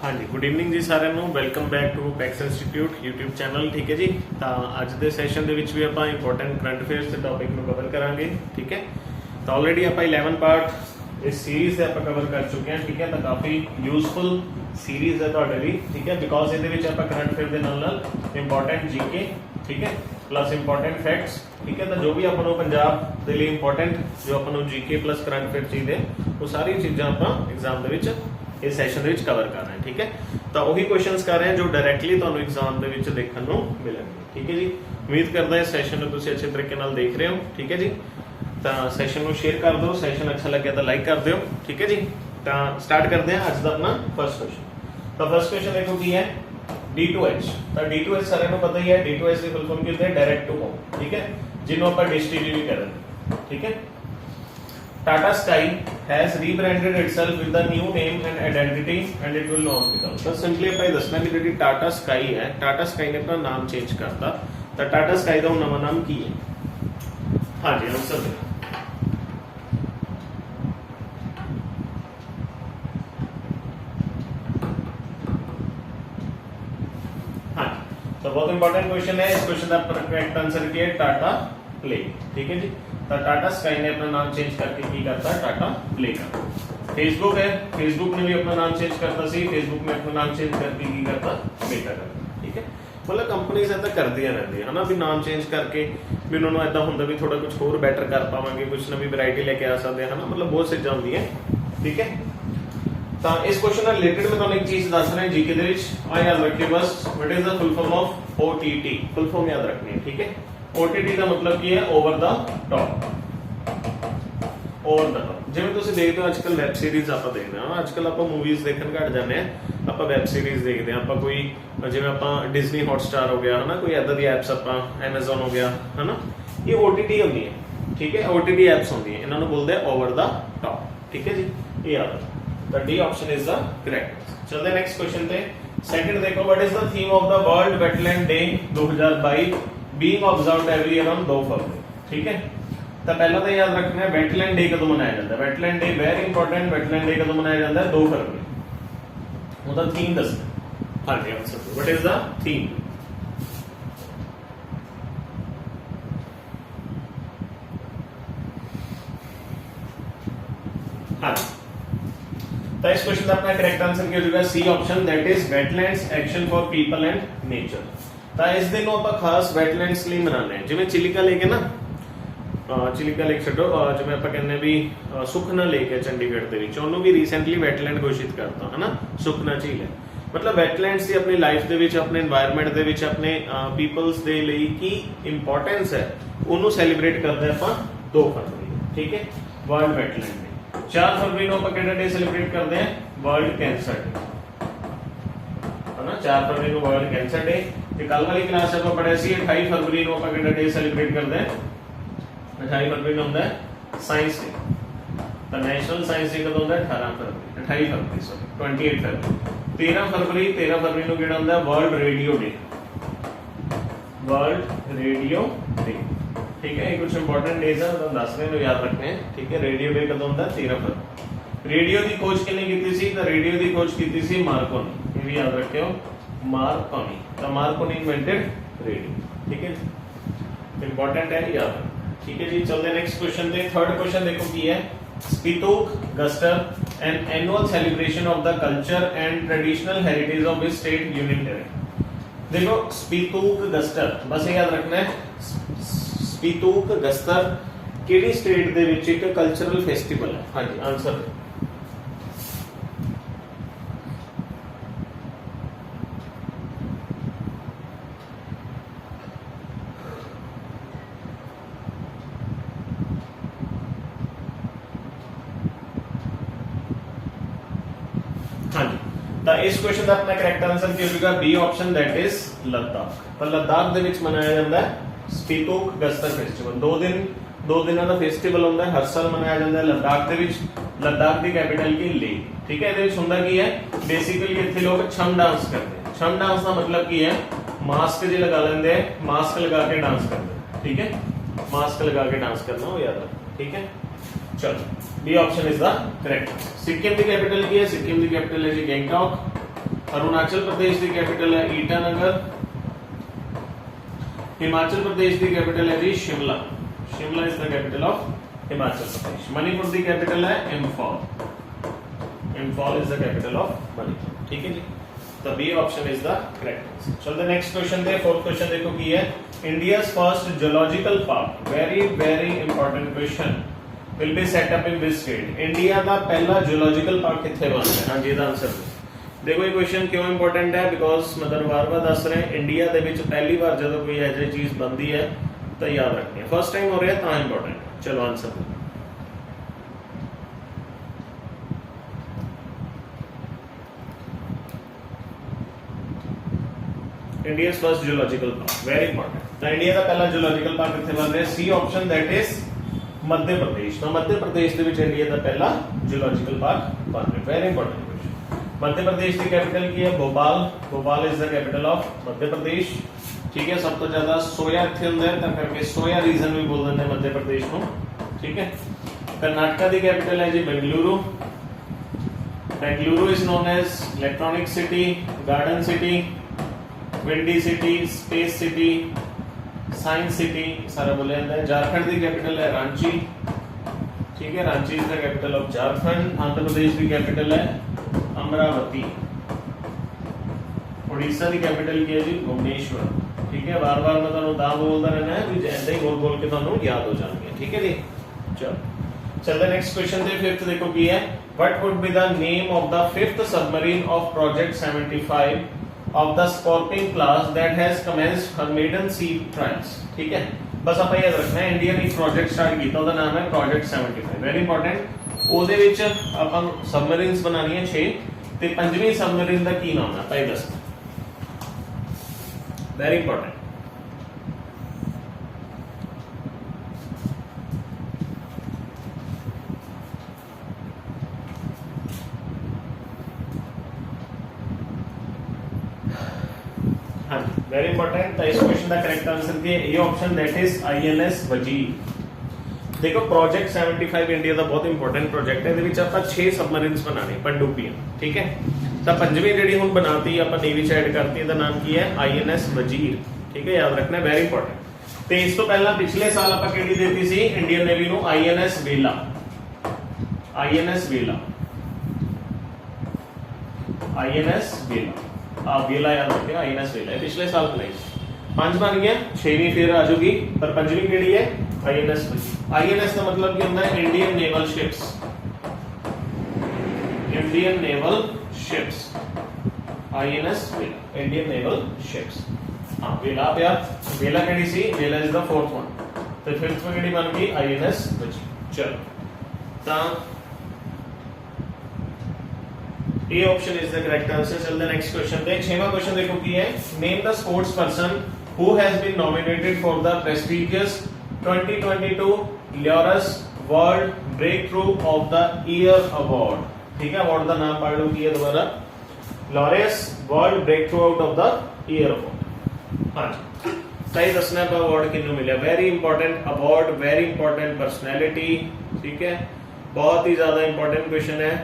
हाँ जी, good evening ਜੀ ਸਾਰਿਆਂ ਨੂੰ। Welcome back to Pax institute YouTube channel. ਠੀਕ ਹੈ ਜੀ, ਤਾਂ ਅੱਜ ਦੇ ਸੈਸ਼ਨ ਦੇ ਵਿੱਚ ਵੀ ਆਪਾਂ ਇੰਪੋਰਟੈਂਟ ਕਰੰਟ ਅਫੇਅਰਸ ਦੇ ਟੌਪਿਕ ਨੂੰ ਕਵਰ ਕਰਾਂਗੇ। ਠੀਕ ਹੈ, ਤਾਂ ਆਲਰੇਡੀ ਆਪਾਂ 11 ਪਾਰਟ ਇਸ ਸੀਰੀਜ਼ ਦੇ ਆਪਾਂ ਕਵਰ ਕਰ ਚੁੱਕੇ ਹਾਂ। ਠੀਕ ਹੈ, ਤਾਂ ਕਾਫੀ ਯੂਜ਼ਫੁਲ ਸੀਰੀਜ਼ ਹੈ ਤੁਹਾਡੇ ਲਈ। ਠੀਕ ਹੈ, ਬਿਕੋਜ਼ ਇਹਦੇ ਵਿੱਚ ਆਪਾਂ ਕਰੰਟ ਅਫੇਅਰ ਦੇ ਨਾਲ ਇੰਪੋਰਟੈਂਟ ਜੀਕੇ, ਠੀਕ ਹੈ, ਪਲੱਸ ਇੰਪੋਰਟੈਂਟ ਫੈਕਟਸ। ਠੀਕ ਹੈ, ਤਾਂ ਜੋ ਵੀ ਆਪਾਂ ਨੂੰ ਪੰਜਾਬ ਦੇ ਲਈ ਇੰਪੋਰਟੈਂਟ ਜੋ ਆਪਾਂ ਨੂੰ ਜੀਕੇ ਪਲੱਸ ਕਰੰਟ ਅਫੇਅਰ ਚਾਹੀਦੇ ਉਹ ਸਾਰੀ ਚੀਜ਼ਾਂ ਆਪਾਂ ਐਗਜ਼ਾਮ ਦੇ ਵਿੱਚ ਇਸ ਸੈਸ਼ਨ ਦੇ ਵਿੱਚ ਕਵਰ ਕਰ ਰਹੇ ਹਾਂ। ਠੀਕ ਹੈ, ਤਾਂ ਉਹੀ ਕੁਐਸਚਨਸ ਕਰ ਰਹੇ ਹਾਂ ਜੋ ਡਾਇਰੈਕਟਲੀ ਤੁਹਾਨੂੰ ਐਗਜ਼ਾਮ ਦੇ ਵਿੱਚ ਦੇਖਣ ਨੂੰ ਮਿਲਣਗੇ। ਠੀਕ ਹੈ ਜੀ, ਉਮੀਦ ਕਰਦਾ ਇਸ ਸੈਸ਼ਨ ਨੂੰ ਤੁਸੀਂ ਅੱਛੇ ਤਰੀਕੇ ਨਾਲ ਦੇਖ ਰਹੇ ਹੋ। ਠੀਕ ਹੈ ਜੀ, ਤਾਂ ਸੈਸ਼ਨ ਨੂੰ ਸ਼ੇਅਰ ਕਰ ਦਿਓ, ਸੈਸ਼ਨ ਅੱਛਾ ਲੱਗਿਆ ਤਾਂ ਲਾਈਕ ਕਰ ਦਿਓ। ਠੀਕ ਹੈ ਜੀ, ਤਾਂ ਸਟਾਰਟ ਕਰਦੇ ਹਾਂ ਅੱਜ ਦਾ ਆਪਣਾ ਫਸਟ ਕੁਐਸਚਨ। ਤਾਂ ਫਸਟ ਕੁਐਸਚਨ ਦੇਖੋ ਕੀ ਹੈ, D2H। ਤਾਂ D2H ਸਾਰਿਆਂ ਨੂੰ ਪਤਾ ਹੀ ਹੈ, D2H ਦੀ ਫੁੱਲ ਫਾਰਮ ਕੀ ਹੁੰਦੀ ਹੈ, ਡਾਇਰੈਕਟ ਟੂ ਹੋਮ। ਠੀਕ ਹੈ, ਜਿਹਨੂੰ ਆਪਾਂ ਡਿਸ਼ ਟੀਵੀ ਵੀ ਕਹਿੰਦੇ ਹਾਂ। ਠੀਕ ਹੈ, Tata Sky has rebranded itself with the new name and identity and it will not become। तो simply ਆਪਾਂ ਇਹ ਦੱਸਣਾ ਕਿ ਜਿਹੜੀ Tata Sky ਹੈ, Tata Sky ਨੇ ਆਪਣਾ ਨਾਮ ਚੇਂਜ ਕਰਤਾ। ਤਾਂ Tata Sky ਦਾ ਨਵਾਂ ਨਾਮ ਕੀ ਹੈ? ਹਾਂਜੀ, ਆਨਸਰ ਦੇ ਹਾਂ। ਤਾਂ ਬਹੁਤ ਇੰਪੋਰਟੈਂਟ ਕੁਐਸਚਨ ਹੈ। ਇਸ ਕੁਐਸਚਨ ਦਾ ਕਰੈਕਟ ਆਨਸਰ ਕੀ ਹੈ? ਟਾਟਾ प्ले। ठीक है जी, तो टाटा स्काई ने अपना नाम चेंज करके की करता है, टाटा प्ले का। फेसबुक है, फेसबुक ने भी अपना नाम चेंज करता सी, फेसबुक में अपना नाम चेंज करके की करता, मेटा करता। ठीक है, मतलब कंपनीज ऐसा करदियां रहंदियां है ना भी नाम चेंज करके भी उन्होंने ऐसा हुंदा भी थोड़ा कुछ होर बेटर कर पावांगे, कुछ नवी वैरायटी लेके आ सकते हैं ना, मतलब बहुत चीज़ां हुंदियां। ठीक है, तो इस क्वेश्चन ਨਾਲ ਰਿਲੇਟਡ ਮੈਂ ਤੁਹਾਨੂੰ ਇੱਕ ਚੀਜ਼ ਦੱਸ ਰਿਹਾ ਜੀਕੇ ਦੇ ਵਿੱਚ। ਆ ਯਾਦ ਰੱਖਿਓ ਬਸ, what is the full form of OTT। Full form याद रखनी है। ठीक है, OTT ਦਾ ਮਤਲਬ ਕੀ ਹੈ? ਓਵਰ ਦਾ ਟੌਪ। ਓਵਰ ਦਾ ਟੌਪ ਜਿਵੇਂ ਤੁਸੀਂ ਦੇਖਦੇ ਹੋ ਅੱਜਕੱਲ ਵੈਬ ਸੀਰੀਜ਼ ਆਪਾਂ ਦੇਖਦੇ ਹਾਂ। ਅੱਜਕੱਲ ਆਪਾਂ ਮੂਵੀਜ਼ ਦੇਖਣ ਘੱਟ ਜਾਂਦੇ ਆ, ਆਪਾਂ ਵੈਬ ਸੀਰੀਜ਼ ਦੇਖਦੇ ਆ। ਆਪਾਂ ਕੋਈ ਜਿਵੇਂ ਆਪਾਂ ਡਿਜ਼ਨੀ ਹੌਟਸਟਾਰ ਹੋ ਗਿਆ ਹਨਾ, ਕੋਈ ਐਦਾਂ ਦੀ ਐਪਸ, ਆਪਾਂ Amazon ਹੋ ਗਿਆ ਹਨਾ, ਇਹ OTT ਹੁੰਦੀ ਹੈ। ਠੀਕ ਹੈ, OTT ਐਪਸ ਹੁੰਦੀਆਂ, ਇਹਨਾਂ ਨੂੰ ਬੋਲਦੇ ਆ ਓਵਰ ਦਾ ਟੌਪ। ਠੀਕ ਹੈ ਜੀ, ਇਹ ਯਾਦ ਰੱਖੋ। ਤਾਂ D option is the correct. ਚਲਦੇ ਨੈਕਸਟ ਕੁਐਸਚਨ ਤੇ। ਸੈਕੰਡ ਦੇਖੋ, what is the theme of the world wetland day 2022 being observed every year on 2 फरवरी। ठीक है, तो पहला तो याद रखना है वेटलैंड डे कदों मनाया जाता है। Wetland day very important. Wetland day कदों मनाया जाता है? 2 फरवरी। ਉਹਦਾ ਥੀਮ ਦੱਸਣਾ। ਹਾਂਜੀ, answer what is the theme? ਹਾਂਜੀ, ਤਾਂ ਇਸ ਕੁਐਸਚਨ ਦਾ ਆਪਣਾ ਕਰੈਕਟ ਆਨਸਰ ਕੀ ਹੋ ਜਾਊਗਾ? C option, that is wetlands action for people and nature. ਤਾਂ ਇਸ ਦਿਨ ਨੂੰ ਆਪਾਂ ਖਾਸ ਵੈਟਲੈਂਡਸ ਲਈ ਮਨਾਉਂਦੇ ਹਾਂ। ਜਿਵੇਂ ਚਿਲਿਕਾ ਲੇਕ ਹੈ ਨਾ, ਚਿਲਿਕਾ ਲੇਕ ਛੱਡੋ, ਜਿਵੇਂ ਆਪਾਂ ਕਹਿੰਦੇ ਵੀ ਸੁਖਨਾ ਲੇਕ ਹੈ ਚੰਡੀਗੜ੍ਹ ਦੇ ਵਿੱਚ, ਉਹਨੂੰ ਵੀ ਰੀਸੈਂਟਲੀ ਵੈਟਲੈਂਡ ਘੋਸ਼ਿਤ ਕਰਤਾ ਹੈ ਨਾ, ਸੁਖਨਾ ਝੀਲ ਹੈ। ਮਤਲਬ ਵੈਟਲੈਂਡਸ ਦੀ ਆਪਣੀ ਲਾਈਫ ਦੇ ਵਿੱਚ, ਆਪਣੇ এনवायरमेंट ਦੇ ਵਿੱਚ, ਆਪਣੇ ਪੀਪਲਸ ਦੇ ਲਈ ਕੀ ਇੰਪੋਰਟੈਂਸ ਹੈ, ਉਹਨੂੰ ਸੈਲੀਬ੍ਰੇਟ ਕਰਦੇ ਆਪਾਂ 2 ਫਰਵਰੀ। ਠੀਕ ਹੈ, ਵਰਲਡ ਵੈਟਲੈਂਡ ਡੇ। 4 ਫਰਵਰੀ ਨੂੰ ਆਪਾਂ ਕਿਹੜਾ ਡੇ ਸੈਲੀਬ੍ਰੇਟ ਕਰਦੇ ਹਾਂ? ਵਰਲਡ ਕੈਂਸਰ ਡੇ ਹੈ ਨਾ, 4 ਫਰਵਰੀ ਨੂੰ ਵਰਲਡ ਕੈਂਸਰ ਡੇ। ਤੇ ਕੱਲ ਵਾਲੀ ਕਲਾਸ ਆਪਾਂ ਪੜਿਆ ਸੀ 28 ਫਰਵਰੀ ਨੂੰ ਆਪਾਂ ਕਿਹੜਾ ਡੇ ਸੈਲੀਬ੍ਰੇਟ ਕਰਦੇ ਹਾਂ? 28 ਫਰਵਰੀ ਨੂੰ ਹੁੰਦਾ ਹੈ ਸਾਇੰਸ ਡੇ। ਤਾਂ ਨੈਸ਼ਨਲ ਸਾਇੰਸ ਡੇ ਕਦੋਂ ਹੁੰਦਾ ਹੈ? 28 ਫਰਵਰੀ ਸੌਰੀ 28 ਫਰਵਰੀ। 13 ਫਰਵਰੀ ਨੂੰ ਕਿਹੜਾ ਹੁੰਦਾ ਹੈ? ਵਰਲਡ ਰੇਡੀਓ ਡੇ। ਵਰਲਡ ਰੇਡੀਓ ਡੇ। ਠੀਕ ਹੈ, ਇਹ ਕੁਝ ਇੰਪੋਰਟੈਂਟ ਡੇਜ਼ ਆ, ਤੁਹਾਨੂੰ ਦੱਸ ਰਹੇ ਨੂੰ ਯਾਦ ਰੱਖਣੇ ਹੈ। ਠੀਕ ਹੈ, ਰੇਡੀਓ ਡੇ ਕਦੋਂ ਹੁੰਦਾ? 13 ਫਰਵਰੀ। ਰੇਡੀਓ ਦੀ ਖੋਜ ਕਿਹਨੇ ਕੀਤੀ ਸੀ? ਤਾਂ ਰੇਡੀਓ ਦੀ ਖੋਜ ਕੀਤੀ ਸੀ ਮਾਰਕੋਨੀ। ਇਹ ਵੀ ਯਾਦ ਰੱਖਿਓ, ਮਾਰਕੋਨੀ। ਤਾਂ ਮਾਰਕੋਨੀ ਇਨਵੈਂਟਡ ਰੇਡੀਓ। ਠੀਕ ਹੈ, ਇੰਪੋਰਟੈਂਟ ਹੈ, ਯਾਦ। ठीक है जी, चलते नेक्स्ट क्वेश्चन पे। थर्ड क्वेश्चन देखो की है, Spituk Gustor an annual celebration of the culture and traditional heritage of which state union territory. देखो स्पीतोक गस्टर बस ये याद रखना है, स्पीतोक गस्टर केड़ी स्टेट दे विच एक कल्चरल फेस्टिवल है। हाँ जी, आंसर ਤਾਂ ਇਸ ਕੁਐਸਚਨ ਦਾ ਆਪਣਾ ਕਰੈਕਟ ਆਨਸਰ ਕੀ ਹੋਵੇਗਾ? B option, that is Ladakh. ਤਾਂ ਲद्दाख ਦੇ ਵਿੱਚ ਮਨਾਇਆ ਜਾਂਦਾ ਹੈ ਸਪੀਤੋਕ ਗਸਟਰ ਫੈਸਟੀਵਲ। 2 ਦਿਨਾਂ ਦਾ ਫੈਸਟੀਵਲ ਹੁੰਦਾ ਹੈ, ਹਰ ਸਾਲ ਮਨਾਇਆ ਜਾਂਦਾ ਹੈ ਲद्दाख ਦੇ ਵਿੱਚ। ਲद्दाख ਦੀ ਕੈਪੀਟਲ ਕੀ? ਲੇਹ। ਠੀਕ ਹੈ, ਇਹਦੇ ਵਿੱਚ ਹੁੰਦਾ ਕੀ ਹੈ? ਬੇਸਿਕਲੀ ਇੱਥੇ ਲੋਕ ਛਮ ਡਾਂਸ ਕਰਦੇ ਆ। ਛਮ ਡਾਂਸ ਦਾ ਮਤਲਬ ਕੀ ਹੈ? ਮਾਸਕ ਜੇ ਲਗਾ ਲੈਂਦੇ ਆ, ਮਾਸਕ ਲਗਾ ਕੇ ਡਾਂਸ ਕਰਦੇ। ਠੀਕ ਹੈ, ਮਾਸਕ ਲਗਾ ਕੇ ਡਾਂਸ ਕਰਨਾ, ਉਹ ਯਾਦ ਰੱਖੋ। ਠੀਕ ਹੈ, चलो B option is the correct. Sikkim की कैपिटल की है? सिक्किम की कैपिटल है जी गैंगटॉक। अरुणाचल प्रदेश की कैपिटल है ईटानगर। हिमाचल प्रदेश की कैपिटल है जी Shimla. Shimla is the capital of Himachal Pradesh. Manipur की कैपिटल है Imphal. Imphal is the capital of Manipur. ठीक है जी, तो B option is the correct answer. चल द नेक्स्ट क्वेश्चन दे। फोर्थ क्वेश्चन देखो की है India's first geological park. Very important question will be set up in which state? India का पहला जियोलॉजिकल पार्क कितने बन रहा है? हाँ जी, इसका आंसर देखो। ये क्वेश्चन क्यों इंपॉर्टेंट है? बिकॉज मतलब बार-बार दस रहे हैं इंडिया दे विच पहली बार जब कोई ऐसी चीज बनती है तो याद रखनी है। फर्स्ट टाइम हो रहा है तो इंपॉर्टेंट। चलो answer India first geological park, very important. तो इंडिया का पहला जियोलॉजिकल पार्क कितने बन रहा है? सी option, that is Madhya Pradesh. तो मध्य प्रदेश के विच इंडिया का पहला जियोलॉजिकल पार्क बन रहा है। Very important question. Madhya Pradesh की कैपिटल की है Bhopal. Bhopal is the capital of Madhya Pradesh. ठीक है, सब तो ज्यादा सोया इत्थे हुंदा है, तां करके सोया रीजन भी बोल दिंदे मध्य प्रदेश को। ठीक है, कर्नाटका की कैपिटल है जी Bengaluru. Bengaluru is known as electronic city, garden city, windy city, space city, science city, सारा बोले जाता है। झारखंड की कैपिटल है रांची। ठीक है, Ranchi is the capital of Jharkhand. Andhra Pradesh की कैपिटल है अमरावती। उड़ीसा की कैपिटल की है जी भुवनेश्वर। ठीक है, बार बार मैं तुहानू दा बोलता रहना है भी ऐसे ही बोल बोल के तुहानू याद हो जाएंगे। ठीक है जी, चलो चलते नेक्स्ट क्वेश्चन दे। फिफ्थ देखो की है what would be the name of the fifth submarine of project 75 of the Scorpion class that has commenced her maiden sea trials। ठीक है, बस आप याद रखना है इंडिया ने एक प्रोजेक्ट स्टार्ट किया, ਉਹਦਾ नाम है प्रोजेक्ट 75। Very important. ਉਹਦੇ ਵਿੱਚ ਆਪਾਂ सबमरीन्स बनानी है 6 ਤੇ ਪੰਜਵੀਂ सबमरीन ਦਾ ਕੀ ਨਾਮ ਹੈ ਭਾਈ ਦੱਸੋ। Very important. हाँ जी, वेरी इंपॉर्टेंट। तो इस क्वेश्चन का करेक्ट आंसर की ये ऑप्शन, दैट इज आईएनएस वजीर। देखो प्रोजेक्ट 75 इंडिया का बहुत इंपॉर्टेंट प्रोजेक्ट है। ਇਹਦੇ ਵਿੱਚ ਆਪਾਂ 6 सबमरीन्स बनाने पनडुब्बियां। ठीक है, तो पंजवीं ਜਿਹੜੀ ਹੁਣ ਬਣਾਤੀ ਆਪਾਂ नेवी ਚ ਐਡ ਕਰਤੀ, ਇਹਦਾ ਨਾਮ ਕੀ ਹੈ आईएनएस वजीर। ठीक है, याद रखना है, वेरी इंपॉर्टेंट। ਤੇ ਇਸ ਤੋਂ ਪਹਿਲਾਂ ਪਿਛਲੇ ਸਾਲ ਆਪਾਂ ਕਿਹੜੀ ਦਿੱਤੀ ਸੀ ਇੰਡੀਅਨ ਨੇਵੀ ਨੂੰ? आईएनएस वेला। आईएनएस वेला, आईएनएस वेला। आप वेला याद रखिए, आईएनएस वेला पिछले साल बनाई। 5 बन गया, 6वीं फिर आ जाएगी, पर 5वीं केड़ी है आईएनएस वजीर। आईएनएस का मतलब क्या होता है? Indian naval ships. Indian naval ships, INS Vela, Indian naval ships. हां, वेला पे वेला केड़ी सी? Vela is the fourth one. तो फिफ्थ में केड़ी बन गई? आईएनएस वजीर। चलो ता A option is the correct answer. चल द नेक्स्ट क्वेश्चन देख। 6वां क्वेश्चन देखो की है name the sports person who has been nominated for the prestigious 2022 Laureus world breakthrough of the year award. ठीक है, अवार्ड का नाम पढ़ लो की है दोबारा, Laureus world breakthrough out of the year award. हाँ जी, सही दसना है अवार्ड किन्नू मिला। Very important award, very important personality. ठीक है, बहुत ही ज्यादा इंपॉर्टेंट क्वेश्चन है।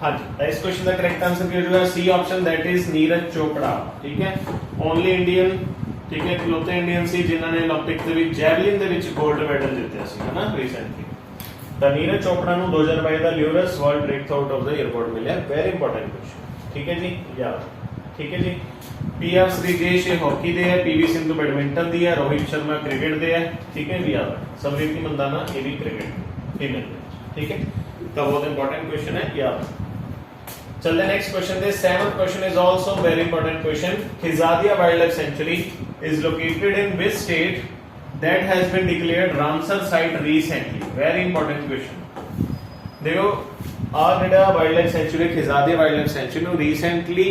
हाँ जी, इस क्वेश्चन का करेक्ट आंसर क्या होगा? C option, that is Neeraj Chopra. ठीक है, ओनली इंडियन। ठीक है, इकलौते इंडियन सी जिन्होंने ओलंपिक ਦੇ ਵਿੱਚ ਜੈਵਲਿਨ ਦੇ ਵਿੱਚ 골ਡ ਮੈਡਲ ਜਿੱਤਿਆ ਸੀ, ਹੈ ਨਾ, ਰੀਸੈਂਟਲੀ। ਤਾਂ ਨੀਰਜ ਚੋਪੜਾ ਨੂੰ 2022 ਦਾ Laureus world break out of the airport मिला। Very important question. ठीक है जी, याद। ठीक है जी, पीआर श्रीजेश हॉकी दे है, पीवी सिंधु बैडमिंटन दी है, रोहित शर्मा क्रिकेट दे है। ठीक है, भी याद। समृति मंदाना ये भी क्रिकेट फीमेल। ठीक है, तो बहुत इंपॉर्टेंट क्वेश्चन है, याद। चलते नेक्स्ट क्वेश्चन दे। 7th question is also very important question. Khijadia wildlife sanctuary is located in which state that has been declared Ramsar site recently. Very important question. देखो आ जेड़ा wildlife sanctuary Khijadia wildlife sanctuary नु recently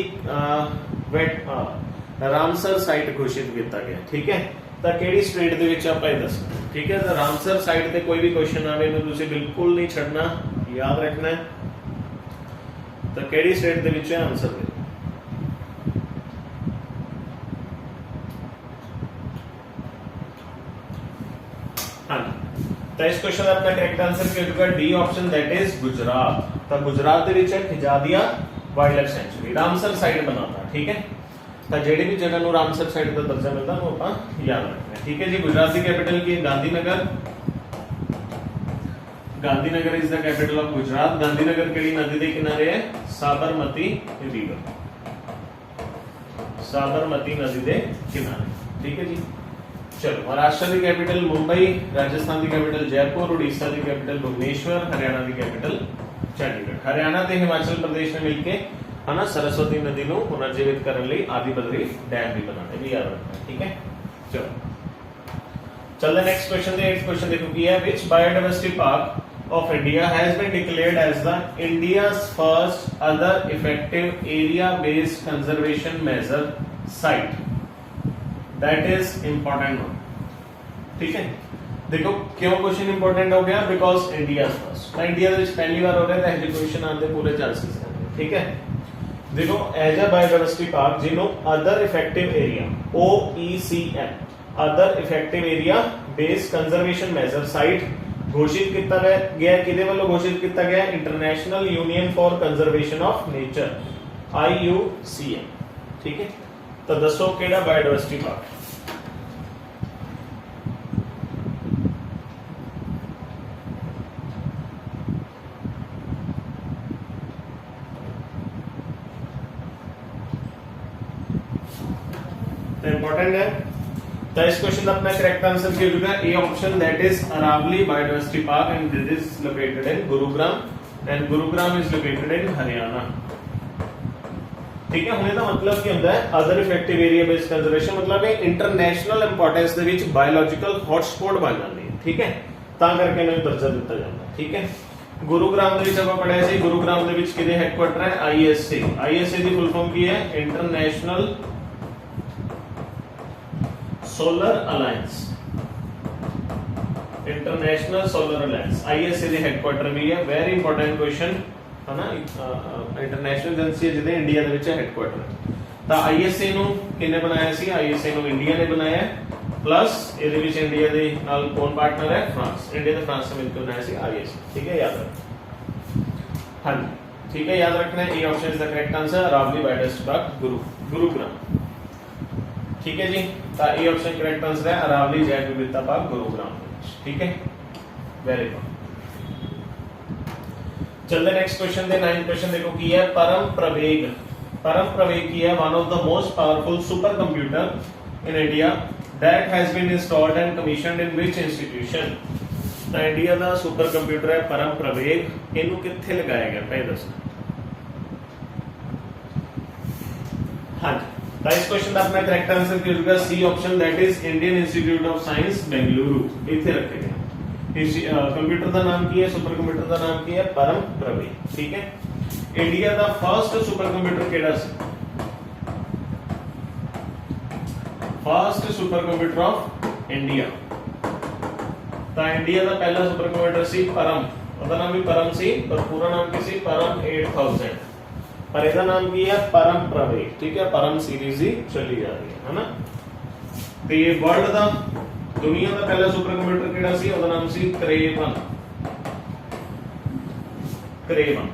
Ramsar site घोषित किया गया। ठीक है, तो केड़ी स्टेट दे विच आपां दसना। ठीक है, तो रामसर साइट ते कोई भी क्वेश्चन आवे तो तुसीं बिल्कुल नहीं छड्डना, याद रखना है। तो केड़ी स्टेट दे विच है आंसर दे। हाँ, तो इस क्वेश्चन का अपना करेक्ट आंसर क्या होगा? D option, that is Gujarat. तो गुजरात दे विच है Khijadiya wildlife sanctuary, Ramsar side बनाता, ठीक है। तो जेडी भी जगह नु रामसर साइड का दर्जा मिलता है, वो अपन याद रखना है, ठीक है जी। गुजरात की कैपिटल की Gandhinagar, Gandhinagar is the capital of Gujarat. Gandhinagar केड़ी नदी के किनारे है? साबरमती रिवर, साबरमती नदी के किनारे, ठीक है जी। चलो, महाराष्ट्र की कैपिटल मुंबई, राजस्थान की कैपिटल जयपुर, उड़ीसा की कैपिटल भुवनेश्वर, हरियाणा की कैपिटल चंडीगढ़। हरियाणा ते हिमाचल प्रदेश ने मिलके है ना सरस्वती नदी नु पुनर्जीवित करने लिए आदि बद्री डैम भी बनाने, भी याद रखना, ठीक है। चलो चल नेक्स्ट क्वेश्चन दे। 8th क्वेश्चन देखो कि है which biodiversity park of India has been declared as the India's first other effective area based conservation measure site. That is important, ठीक है। देखो क्यों क्वेश्चन इंपॉर्टेंट हो गया? बिकॉज इंडिया फर्स्ट, इंडिया ਦੇ ਵਿੱਚ ਪਹਿਲੀ ਵਾਰ ਹੋ ਰਿਹਾ है क्वेश्चन आने ਦੇ पूरे चांसेस हैं, ठीक है। देखो एज अ बायोडायवर्सिटी पार्क जिन्हों other effective area OECM other effective area based conservation measure site घोषित किया गया, किदे वालों घोषित किया गया? International union for conservation of nature IUCN, ठीक है। तो दसो केड़ा बायोडायवर्सिटी पार्क? इंपॉर्टेंट है। तो इस क्वेश्चन का अपना करेक्ट आंसर क्या होगा? A option, that is Aravali biodiversity park and this is located in Gurugram and Gurugram is located in Haryana, ठीक है। होने का मतलब क्या होता है? Other effective area based conservation मतलब है इंटरनेशनल इंपोर्टेंस दे विच बायोलॉजिकल हॉटस्पॉट बन जाती है, ठीक है। ता करके इन्हें दर्जा दिता जाता है, ठीक है। गुरुग्राम दे विच ਆਪਾਂ पढ़ਿਆ ਸੀ, गुरुग्राम दे विच किदे हेडक्वार्टर है? ISA। ISA ਦੀ ਫੁੱਲ ਫਾਰਮ ਕੀ ਹੈ? International solar alliance, international solar alliance ISA ਦੇ ਹੈਡਕੁਆਟਰ ਵੀ ਹੈ। ਵੈਰੀ ਇੰਪੋਰਟੈਂਟ ਕੁਐਸਚਨ है ना। इंटरनेशनल एजेंसी ਜਿਹਦੇ ਇੰਡੀਆ ਦੇ ਵਿੱਚ ਹੈਡਕੁਆਟਰ। ਤਾਂ ISA ਨੂੰ ਕਿਹਨੇ ਬਣਾਇਆ ਸੀ? ISA ਨੂੰ ਇੰਡੀਆ ਨੇ ਬਣਾਇਆ, ਪਲੱਸ ਇਹਦੇ ਵਿੱਚ ਇੰਡੀਆ ਦੇ ਨਾਲ ਕੌਣ ਪਾਰਟਨਰ ਹੈ? फ्रांस। इंडिया ਤੇ फ्रांस ने मिलकर बनाया ਸੀ ISA, ठीक है, याद रखना। हाँ जी, ठीक है, याद रखना है। A option is the correct answer, Aravali biodiversity park Gurugram, ठीक है जी। तो ए ऑप्शन करेक्ट आंसर है अरावली जैव विविधता पार्क गुरुग्राम, ठीक है, वेरी गुड। चलते नेक्स्ट क्वेश्चन दे। 9th क्वेश्चन देखो की है परम प्रवेग। परम प्रवेग की है one of the most powerful supercomputer in India that has been installed and commissioned in which institution. तो इंडिया का सुपर कंप्यूटर है परम प्रवेग, इनू कित्थे लगाया गया पहले दसना। हाँ जी, तो इस क्वेश्चन का अपना करेक्ट आंसर क्या होगा? C option, that is Indian institute of science Bengaluru, इथे रखे गए। कंप्यूटर का नाम की है, सुपर कंप्यूटर का नाम की है परम प्रवेग, ठीक है। इंडिया का फर्स्ट सुपर कंप्यूटर केड़ा सी? First supercomputer of India. तो इंडिया का पहला सुपर कंप्यूटर सी परम, उसका नाम भी परम सी, पर पूरा नाम की सी परम 8000, पर इसका नाम की है परम प्रवेग, ठीक है। परम सीरीज ही चली जा रही है ना। तो ये वर्ल्ड का दुनिया का पहला सुपर कंप्यूटर केड़ा सी? उसका नाम सी क्रेवन, क्रेवन,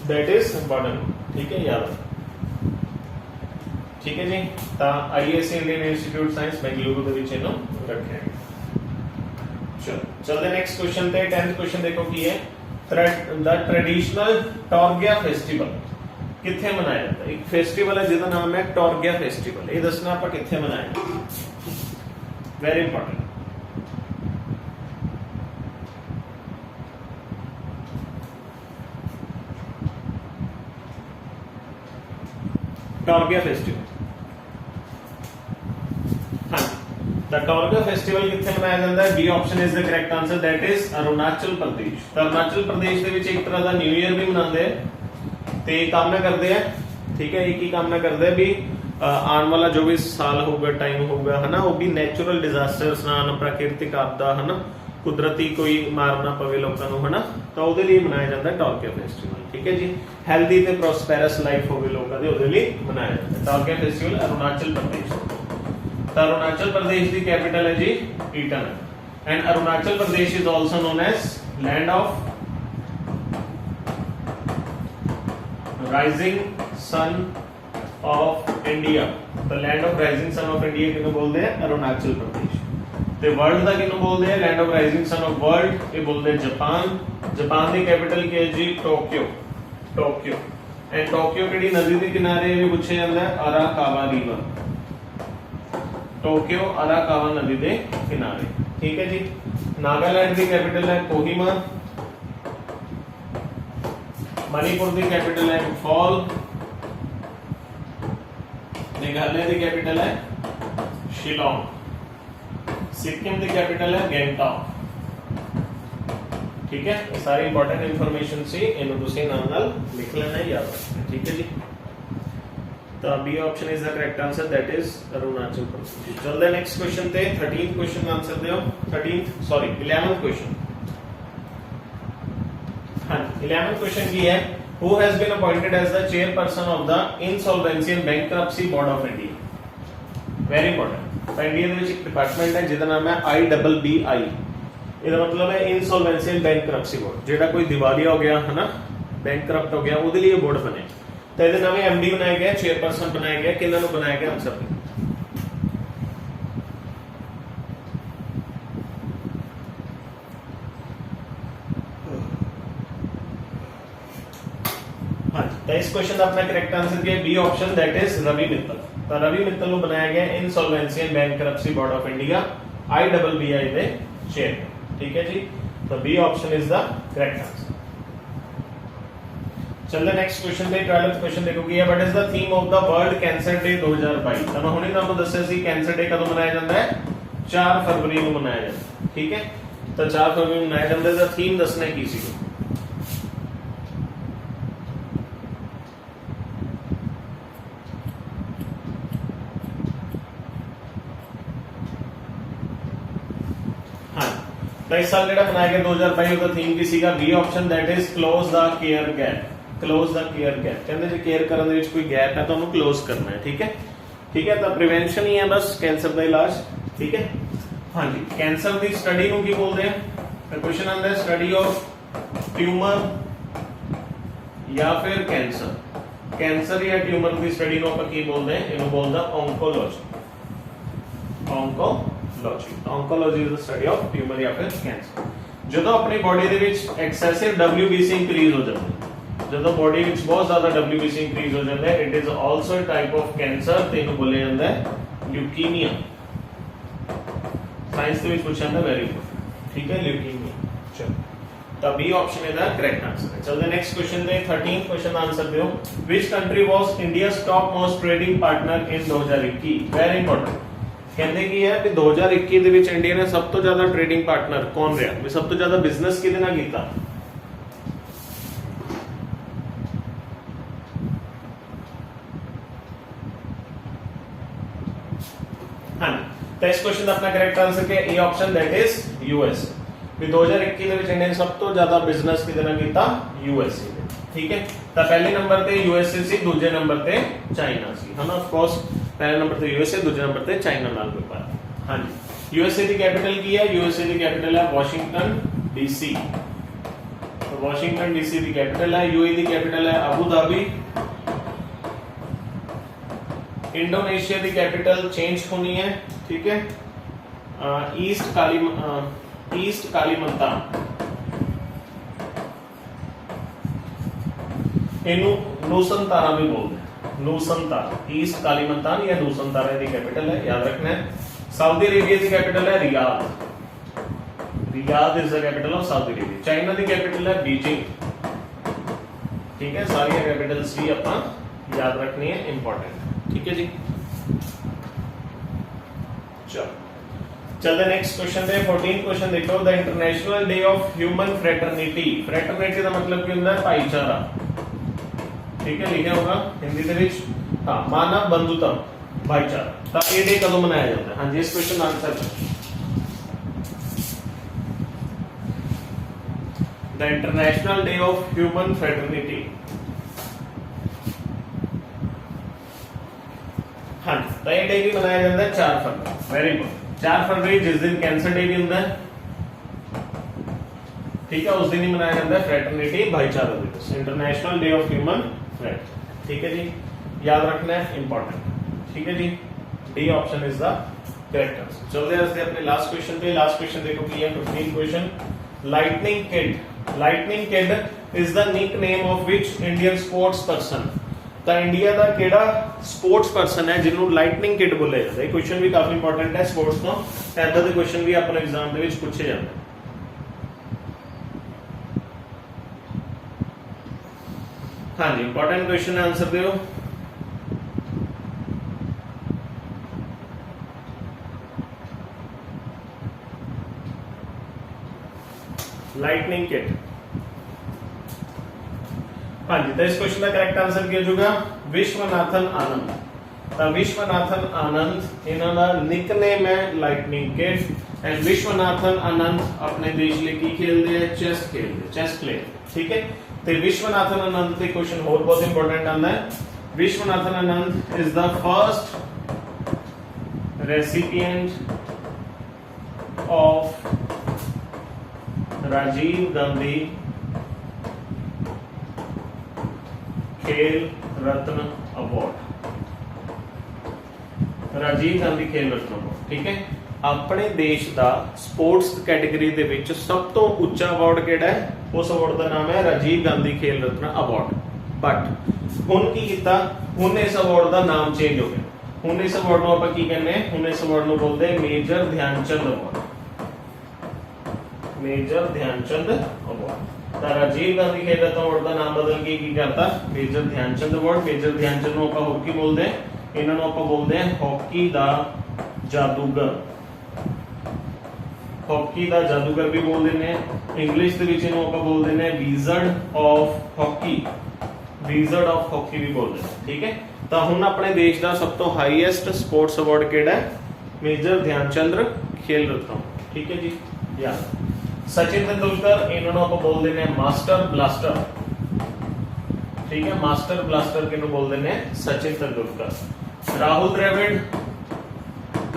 दैट इज इंपॉर्टेंट, ठीक है, याद रखना, ठीक है जी। तो ISA Indian Institute science Bengaluru दे विच इनो रखे। चलो चलते नेक्स्ट क्वेश्चन पे। 10th क्वेश्चन देखो की है द ट्रेडिशनल टॉर्गिया फेस्टिवल किथे मनाया जाता है? एक फेस्टिवल है जिसका नाम है टॉर्गिया फेस्टिवल, ये दसना आप किथे मनाया, वेरी इंपॉर्टेंट। टॉर्गिया फेस्टिवल, हाँ, द टॉर्गिया फेस्टिवल किथे मनाया जाता है? B option is the correct answer, that is Arunachal Pradesh. तो अरुणाचल प्रदेश दे विच एक तरह का न्यू ईयर भी मनाते हैं ते कामना करते हैं, ठीक है। एक ही कामना करते हैं भी आने वाला जो भी साल होगा, टाइम होगा, है ना, वो भी नेचुरल डिजास्टर्स ना, प्राकृतिक आपदा, है ना, कुदरती कोई मारना पवे लोगों को, है ना, तो उसके लिए मनाया जाता है टॉर्गिया फेस्टिवल, ठीक है जी। हेल्दी ते प्रॉस्पेरस लाइफ होवे लोगों की, उसके लिए मनाया जाता है टॉर्गिया फेस्टिवल अरुणाचल प्रदेश। तो अरुणाचल प्रदेश की कैपिटल है जी Itanagar, and Arunachal Pradesh is also known as land of rising sun of India. तो land of rising sun of India किन्नू बोलते हैं अरुणाचल प्रदेश। ते वर्ल्ड दा किन्नू बोलते हैं land of rising sun of world, ये बोलते हैं जापान। जापान की कैपिटल की है जी टोक्यो। टोक्यो एंड टोक्यो किहड़ी नदी के किनारे भी पूछा जाता है, अराकावा रिवर। टोक्यो अराकावा नदी के किनारे, ठीक है जी। नागालैंड की कैपिटल है कोहिमा। मणिपुर की कैपिटल है इंफॉल। मेघालय की कैपिटल है शिलोंग। सिक्किम की कैपिटल है गैंगटॉक। ठीक है, ये सारी इंपॉर्टेंट इंफॉर्मेशन सी इन्हों तुसी नाल नाल लिख लेना है, याद रखना, ठीक है जी। तो B option is the correct answer, that is Arunachal Pradesh. चलते नेक्स्ट क्वेश्चन ते 13th क्वेश्चन आंसर दियो। 11th question. हाँ, 11th क्वेश्चन की है, who has been appointed as the chairperson of the insolvency and bankruptcy board of India। Very important. India ਦੇ ਵਿੱਚ ਇੱਕ department ਹੈ ਜਿਹਦਾ ਨਾਮ ਹੈ IBBI। ਇਹਦਾ ਮਤਲਬ ਹੈ ਇਨਸੋਲਵੈਂਸੀ ਐਂਡ ਬੈਂਕਰਪਸੀ ਬੋਰਡ। ਜਿਹੜਾ ਕੋਈ ਦਿਵਾਲੀਆ ਹੋ ਗਿਆ ਹੈ ਨਾ, ਬੈਂਕਰਪਟ ਹੋ ਗਿਆ, ਉਹਦੇ ਲਈ ਇਹ ਬੋਰਡ ਬਣਿਆ। ਤਾਂ ਇਹਦੇ ਨਵੇਂ MD ਬਣਾਇਆ ਗਿਆ, ਚੇਅਰਪਰਸਨ ਬਣਾਇਆ ਗਿਆ। ਕਿਹਨਾਂ ਨੂੰ ਬਣਾਇਆ ਗਿਆ ਆਨਸਰ ਦਿਓ। हाँ, तो इस क्वेश्चन का अपना करेक्ट आंसर क्या है, B option, that is Ravi Mittal. तो रवि मित्तल को बनाया गया insolvency and bankruptcy board of India IBBI दे चेयरमैन, ठीक है जी। तो B option is the correct answer. चलते नेक्स्ट क्वेश्चन पे 12th क्वेश्चन देखो कि what is the theme of the world cancer day 2022। तो मैं हुणे तुहानू दस्सिया सी कैंसर डे कदों मनाया जाता है, 4 फरवरी को मनाया जाता है, ठीक है। तो 4 फरवरी को मनाया जाता है। दा थीम दसना की सी, तो इस साल जेड़ा बनाया गया 2022 का थीम की सीगा, B option, that is close the care gap. Close the care gap, कहते जो केयर करने दे विच कोई गैप है तो उन्हें क्लोज करना है, ठीक है। ठीक है, तो प्रिवेंशन ही है बस कैंसर का इलाज, ठीक है। हाँ जी, कैंसर की स्टडी को की बोलते हैं, तो क्वेश्चन आता है स्टडी ऑफ ट्यूमर या फिर कैंसर। कैंसर या ट्यूमर की स्टडी को आप की बोलते हैं, इन्हों बोलते हैं oncology. Oncology is the study of tumour या फिर कैंसर। जो अपनी बॉडी दे विच एक्सेसिव WBC इंक्रीज हो जाता है, जो बॉडी विच बहुत ज्यादा WBC इंक्रीज हो जाता है, it is also type of cancer, ते इन्हों बोले जाता है ल्यूकीमिया। साइंस दे विच पूछा जाता है, वेरी गुड, ठीक है, ल्यूकीमिया। चलो, तो B option is the correct answer है। चलते नेक्स्ट क्वेश्चन पे 13th क्वेश्चन आंसर दो। Which country was India's top most trading partner in 2021। Very important. कहते की है कि 2021 ਦੇ ਵਿੱਚ ਇੰਡੀਆ ਨੇ ਸਭ ਤੋਂ ਜ਼ਿਆਦਾ ਟ੍ਰੇਡਿੰਗ ਪਾਰਟਨਰ ਕੌਣ ਰਿਹਾ, ਵੀ ਸਭ ਤੋਂ ਜ਼ਿਆਦਾ ਬਿਜ਼ਨਸ ਕਿਹਦੇ ਨਾਲ ਕੀਤਾ। हाँ, तो इस क्वेश्चन का अपना करेक्ट आंसर क्या है, A option, that is US. भी 2021 ਦੇ ਵਿੱਚ ਇੰਡੀਆ ਨੇ ਸਭ ਤੋਂ ਜ਼ਿਆਦਾ ਬਿਜ਼ਨਸ ਕਿਹਦੇ ਨਾਲ ਕੀਤਾ, यूएसए ਦੇ, ठीक है। तो पहले नंबर ਤੇ यूएसए ਸੀ, ਦੂਜੇ ਨੰਬਰ ਤੇ ਚਾਈਨਾ ਸੀ, है ना। ऑफ कोर्स पहले नंबर पे यूएसए, दूसरे नंबर पे चाइना नाल व्यापार। हाँ जी, यूएसए की कैपिटल की है, यूएसए की कैपिटल है वाशिंगटन डीसी। तो वाशिंगटन डीसी की कैपिटल है। यूएई की कैपिटल है अबू धाबी। इंडोनेशिया की कैपिटल चेंज होनी है, ठीक है, ईस्ट कालीमंतान। इनू नूसंतारा भी बोलते हैं, नूसंतारा। ईस्ट कालीमंतान या नूसंतारा की कैपिटल है, याद रखना है। सऊदी अरेबिया की कैपिटल है Riyadh. Riyadh is the capital of Saudi Arabia. China की कैपिटल है बीजिंग, ठीक है। सारी कैपिटल्स भी अपना याद रखनी है, इंपॉर्टेंट, ठीक है जी। चलो, चलते नेक्स्ट क्वेश्चन पे 14th क्वेश्चन देखो। The international day of human fraternity. Fraternity का मतलब क्या होता है, भाईचारा, ठीक है, लिखा होगा हिंदी के विच। हाँ, मानव बंधुता, भाईचारा। तो ये डे कदों मनाया जाता है। हाँ जी, इस question answer, the international day of human fraternity. हाँ, तो ये डे भी मनाया जाता है 4 फरवरी। वेरी गुड, 4 फरवरी जिस दिन कैंसर डे भी होता है, ठीक है, उस दिन ही मनाया जाता है फ्रैटरनिटी भाईचारा दिवस, international day of human friend. ठीक है जी, याद रखना है, इंपॉर्टेंट। ठीक है जी, D option is the correct answer. चलते हैं अपने लास्ट क्वेश्चन पे। लास्ट क्वेश्चन देखो कि 15 क्वेश्चन। Lightning kid, lightning kid is the nickname of which Indian sports person. ਤਾਂ ਇੰਡੀਆ ਦਾ ਕਿਹੜਾ ਸਪੋਰਟਸ ਪਰਸਨ ਹੈ ਜਿਹਨੂੰ ਲਾਈਟਨਿੰਗ ਕਿਡ ਬੋਲਿਆ ਜਾਂਦਾ ਹੈ। ਇਹ ਕੁਐਸਚਨ ਵੀ ਕਾਫੀ ਇੰਪੋਰਟੈਂਟ ਹੈ ਸਪੋਰਟਸ ਤੋਂ, ਐਦਾਂ ਦੇ ਕੁਐਸਚਨ ਵੀ ਆਪਣੇ ਐਗਜ਼ਾਮ ਦੇ ਵਿੱਚ ਪੁੱਛੇ ਜਾਂਦੇ। ਹਾਂਜੀ, ਇੰਪੋਰਟੈਂਟ ਕੁਐਸਚਨ ਹੈ, ਆਨਸਰ ਦਿਓ। Lightning kid. हाँ जी, तो इस क्वेश्चन का करेक्ट आंसर क्या होगा? विश्वनाथन आनंद। तो विश्वनाथन आनंद इन्हां दा निकनेम है lightning kid. And Viswanathan Anand अपने देश लिए की खेलते हैं? चेस खेलते हैं, चेस प्लेयर। ठीक है, तो विश्वनाथन आनंद ते क्वेश्चन और बहुत इंपॉर्टेंट आता है। Viswanathan Anand is the first recipient of Rajiv Gandhi Khel Ratna award. Rajiv Gandhi Khel Ratna award. ठीक है, अपने देश का स्पोर्ट्स कैटेगरी दे विच सब तो उच्चा अवार्ड किहड़ा है? उस अवार्ड का नाम है राजीव गांधी खेल रत्न अवार्ड। बट हुण की कीता, हुण इस अवार्ड का नाम चेंज हो गया। हुण इस अवार्ड नूं आपां की कहने? हुण इस अवार्ड नूं बोलदे major Dhyanchand award. Major Dhyanchand award. Rajiv Gandhi Khel Ratna award का नाम बदल के की करता? Major Dhyanchand award. Major Dhyanchand नूं आपां हॉकी बोलदे हैं, इन्हां नूं आपां बोलदे हैं हॉकी दा जादूगर। हॉकी दा जादूगर भी बोल देने। इंग्लिश दे विच इहनूं आपां बोल देने wizard of hockey. Wizard of hockey भी बोल देने। ठीक है, तो हुण अपने देश का सब तो हाईएस्ट स्पोर्ट्स अवार्ड किहड़ा है? मेजर ध्यानचंद खेल रत्न। ठीक है जी, याद। सचिन तेंदुलकर इन्होंने आप बोल देने मास्टर ब्लास्टर। ठीक है, मास्टर ब्लास्टर किन्हों बोल देने? सचिन तेंदुलकर। राहुल द्रविड़,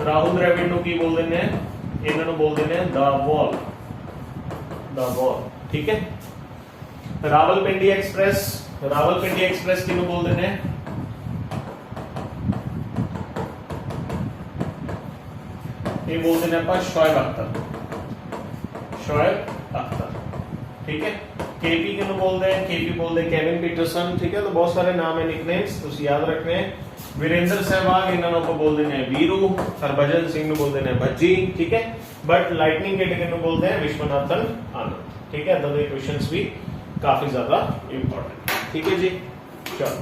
राहुल द्रविड़ नु की बोल देने? इन्होंने बोल देने द वॉल। The wall. ठीक है, रावलपिंडी एक्सप्रेस, रावलपिंडी एक्सप्रेस किन्हों बोल देने? ये बोल देने आप शोएब अख्तर। शोएब अख्तर। ठीक है, केपी किन्हों बोलते हैं? केपी बोलते हैं केविन पीटरसन। ठीक है, तो बहुत सारे नाम है, निकनेम्स तुम याद रखने हैं। वीरेंद्र सहवाग इन्होंने को बोल देने वीरू। हरभजन सिंह बोल देने भज्जी। ठीक है, बट लाइटनिंग किड किन्हों बोलते हैं? विश्वनाथन आनंद। ठीक है, तो ये क्वेश्चंस भी काफी ज्यादा इंपॉर्टेंट। ठीक है जी, चलो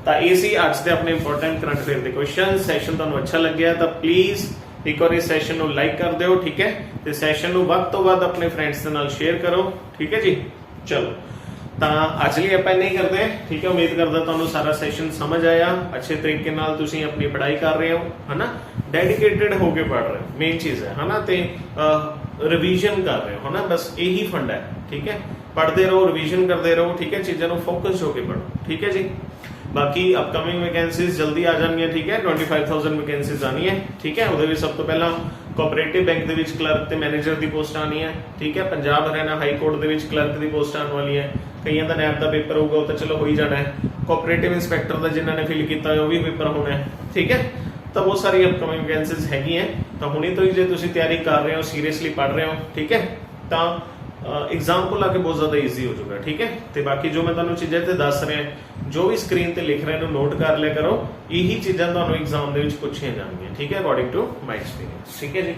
तो ये सी आज के अपने इंपॉर्टेंट करंट अफेयर के क्वेश्चन। सैशन तुहानू अच्छा लग्या तो प्लीज एक बार इस सैशन को लाइक कर दो। ठीक है, तो सैशन को वध तो वध अपने फ्रेंड्स के नाल शेयर करो। ठीक है जी, चलो तो अज लिए आप नहीं करते। ठीक है, उम्मीद करता तुहानू सारा सैशन समझ आया, अच्छे तरीके नाल तुसीं अपनी पढ़ाई कर रहे हो, है ना, डेडिकेटेड होके पढ़ रहे हो, मेन चीज़ है ना, तो रिवीजन कर रहे हो, है ना, बस यही फंड है। ठीक है, पढ़ते रहो, रिवीजन करते रहो। ठीक है, चीज़ों को फोकस होकर पढ़ो। ठीक है जी, बाकी अपकमिंग वैकेंसीज जल्दी आ जाएंगी। ठीक है, 25,000 वैकेंसीज आनी है। ठीक है, वो सब तो पहला कोऑपरेटिव बैंक के क्लर्क ते मैनेजर की पोस्ट आनी है। ठीक है, पंजाब हरियाणा हाई कोर्ट के क्लर्क की पोस्ट आने वाली है। कई का नैब का पेपर होगा, वो तो चलो हो ही जाना है। कोऑपरेटिव इंस्पैक्टर का जिन्होंने फिल किया वो भी पेपर होना है। ठीक है, तो बहुत सारी अपकमिंग वैकेंसीज हैगी हैं। तो हुणे तो ही जो तुम तैयारी कर रहे हो, सीरियसली पढ़ रहे हो, ठीक है, तो एग्जाम को लाके बहुत ज्यादा ईजी हो जाएगा। ठीक है, तो बाकी जो मैं तुहानू चीज़ें ते दस रहा, जो भी स्क्रीन ते लिख रहे हैं नोट कर लिया करो। यही चीज़ां तुहानू एग्जाम दे विच पुछियां जाणगियां। ठीक है, अकॉर्डिंग टू माई एक्सपीरियंस। ठीक है जी,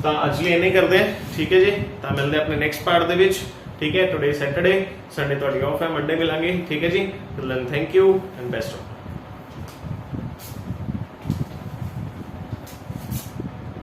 तो अज लिए इन्हें करते हैं। ठीक है जी, तो मिलते हैं अपने नैक्सट पार्ट दे विच। ठीक है, टुडे सैटरडे, संडे तुहाडी ऑफ है, मंडे मिलांगे। ठीक है जी, thank you and best of.